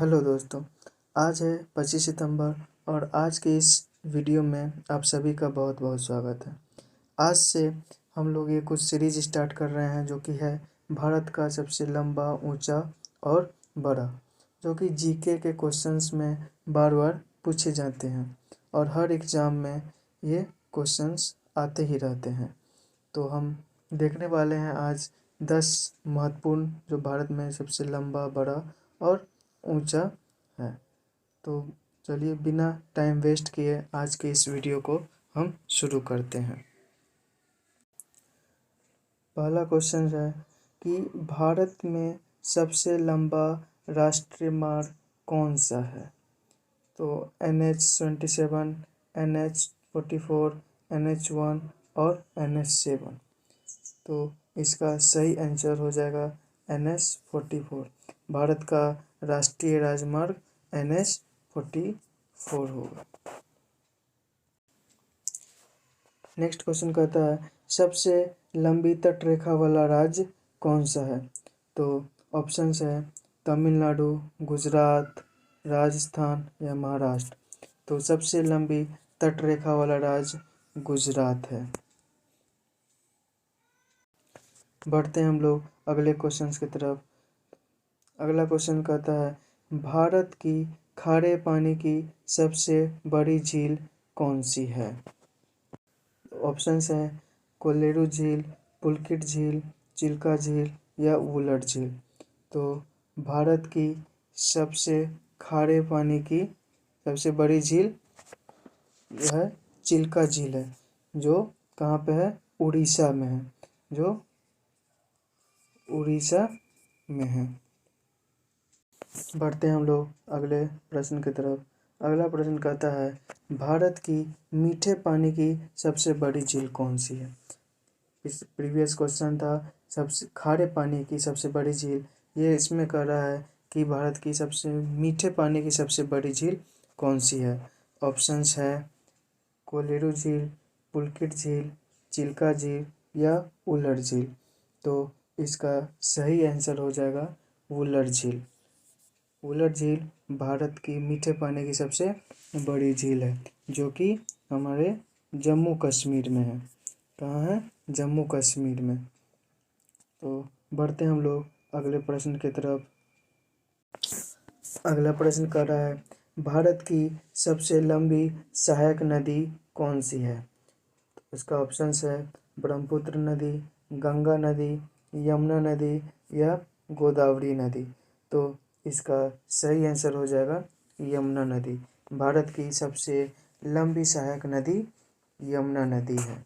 Hello दोस्तों। आज है 25 सितंबर और आज के इस वीडियो में आप सभी का बहुत बहुत स्वागत है। आज से हम लोग ये कुछ सीरीज स्टार्ट कर रहे हैं जो कि है भारत का सबसे लंबा, ऊंचा और बड़ा, जो कि जीके के क्वेश्चंस में बार बार पूछे जाते हैं और हर एग्ज़ाम में ये क्वेश्चंस आते ही रहते हैं। तो हम देखने वाले हैं आज 10 महत्वपूर्ण जो भारत में सबसे लंबा, बड़ा और ऊंचा है। तो चलिए बिना टाइम वेस्ट किए आज के इस वीडियो को हम शुरू करते हैं। पहला क्वेश्चन है कि भारत में सबसे लंबा राष्ट्रीय मार्ग कौन सा है? तो NH-27, NH-44, NH-1 और NH-7। तो इसका सही आंसर हो जाएगा NH-44। भारत का राष्ट्रीय राजमार्ग NH-44 होगा। नेक्स्ट क्वेश्चन कहता है सबसे लंबी तटरेखा वाला राज्य कौन सा है? तो ऑप्शंस है तमिलनाडु, गुजरात, राजस्थान या महाराष्ट्र। तो सबसे लंबी तटरेखा वाला राज्य गुजरात है। बढ़ते हैं हम लोग अगले क्वेश्चन की तरफ। अगला क्वेश्चन कहता है भारत की खारे पानी की सबसे बड़ी झील कौन सी है? ऑप्शंस हैं कोलेरू झील, पुलकित झील, चिल्का झील या वुलर झील। तो भारत की सबसे खारे पानी की सबसे बड़ी झील जो है चिल्का झील है, जो कहाँ पे है? उड़ीसा में है, जो उड़ीसा में है। बढ़ते हैं हम लोग अगले प्रश्न की तरफ। अगला प्रश्न कहता है भारत की मीठे पानी की सबसे बड़ी झील कौन सी है? इस प्रीवियस क्वेश्चन था सबसे खारे पानी की सबसे बड़ी झील, ये इसमें कह रहा है कि भारत की सबसे मीठे पानी की सबसे बड़ी झील कौन सी है? ऑप्शंस है कोलेरू झील, पुलकित झील, चिल्का झील या वुलर झील। तो इसका सही आंसर हो जाएगा वुलर झील। वुलर झील भारत की मीठे पानी की सबसे बड़ी झील है, जो कि हमारे जम्मू कश्मीर में है। कहाँ है? जम्मू कश्मीर में। तो बढ़ते हैं हम लोग अगले प्रश्न की तरफ। अगला प्रश्न कर रहा है भारत की सबसे लंबी सहायक नदी कौन सी है? इसका ऑप्शंस है ब्रह्मपुत्र नदी, गंगा नदी, यमुना नदी या गोदावरी नदी। तो इसका सही आंसर हो जाएगा यमुना नदी। भारत की सबसे लंबी सहायक नदी यमुना नदी है।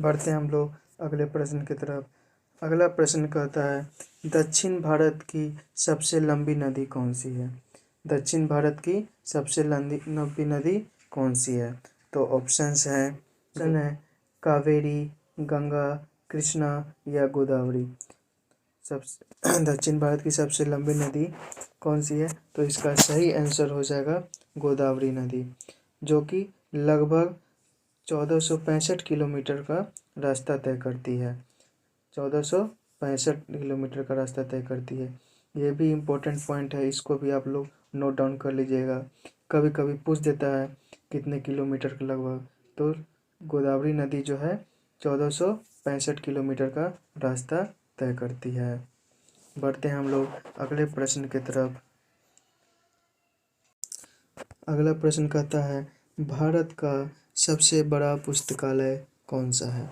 बढ़ते हैं हम लोग अगले प्रश्न की तरफ। अगला प्रश्न कहता है दक्षिण भारत की सबसे लंबी नदी कौन सी है? दक्षिण भारत की सबसे लंबी नदी कौन सी है? तो ऑप्शंस हैं ऑप्शन है कावेरी, गंगा, कृष्णा या गोदावरी। सबसे दक्षिण भारत की सबसे लंबी नदी कौन सी है? तो इसका सही आंसर हो जाएगा गोदावरी नदी, जो कि लगभग 1465 किलोमीटर का रास्ता तय करती है। 1465 किलोमीटर का रास्ता तय करती है। ये भी इम्पोर्टेंट पॉइंट है, इसको भी आप लोग नोट डाउन कर लीजिएगा। कभी कभी पूछ देता है कितने किलोमीटर के लगभग, तो गोदावरी नदी जो है 1465 किलोमीटर का रास्ता तय करती है। बढ़ते हैं हम लोग अगले प्रश्न की तरफ। अगला प्रश्न कहता है भारत का सबसे बड़ा पुस्तकालय कौन सा है?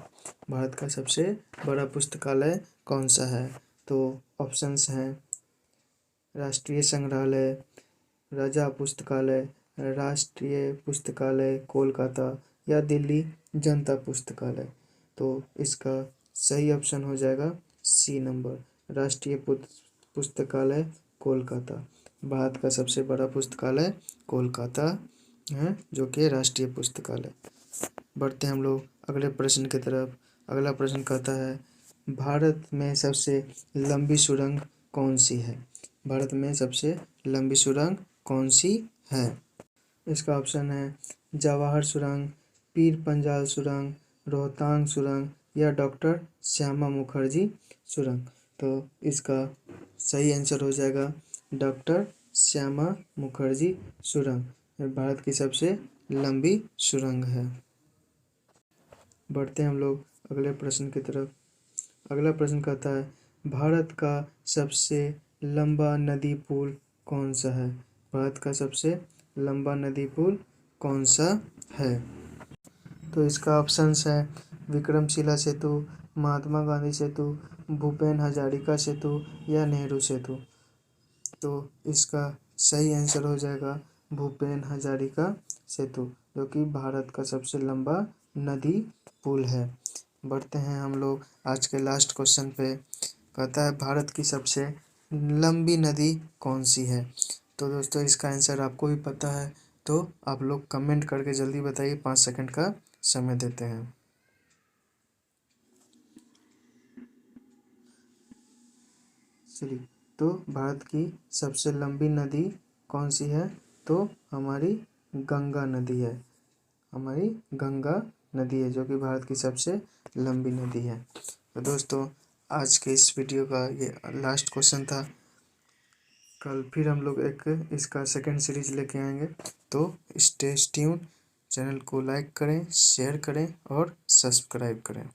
भारत का सबसे बड़ा पुस्तकालय कौन सा है? तो ऑप्शंस हैं राष्ट्रीय संग्रहालय, राजा पुस्तकालय, राष्ट्रीय पुस्तकालय कोलकाता या दिल्ली जनता पुस्तकालय। तो इसका सही ऑप्शन हो जाएगा सी नंबर, राष्ट्रीय पुस्तकालय कोलकाता। भारत का सबसे बड़ा पुस्तकालय कोलकाता है, जो कि राष्ट्रीय पुस्तकालय। बढ़ते हैं हम लोग अगले प्रश्न की तरफ। अगला प्रश्न कहता है भारत में सबसे लंबी सुरंग कौन सी है? भारत में सबसे लंबी सुरंग कौन सी है? इसका ऑप्शन है जवाहर सुरंग, पीर पंजाल सुरंग, रोहतांग सुरंग या डॉक्टर श्यामा मुखर्जी सुरंग। तो इसका सही आंसर हो जाएगा डॉक्टर श्यामा मुखर्जी सुरंग। यह भारत की सबसे लंबी सुरंग है। बढ़ते हैं हम लोग अगले प्रश्न की तरफ। अगला प्रश्न कहता है भारत का सबसे लंबा नदी पुल कौन सा है? भारत का सबसे लंबा नदी पुल कौन सा है? तो इसका ऑप्शंस है विक्रमशिला सेतु, महात्मा गांधी सेतु, भूपेन हजारिका सेतु या नेहरू सेतु। तो इसका सही आंसर हो जाएगा भूपेन हजारिका सेतु, जो कि भारत का सबसे लंबा नदी पुल है। बढ़ते हैं हम लोग आज के लास्ट क्वेश्चन पे। कहता है भारत की सबसे लंबी नदी कौन सी है? तो दोस्तों इसका आंसर आपको भी पता है, तो आप लोग कमेंट करके जल्दी बताइए। 5 सेकंड का समय देते हैं। चलिए, तो भारत की सबसे लंबी नदी कौन सी है? तो हमारी गंगा नदी है। हमारी गंगा नदी है जो कि भारत की सबसे लंबी नदी है। तो दोस्तों आज के इस वीडियो का ये लास्ट क्वेश्चन था। कल फिर हम लोग एक इसका सेकंड सीरीज लेके आएंगे। तो स्टे ट्यून, चैनल को लाइक करें, शेयर करें और सब्सक्राइब करें।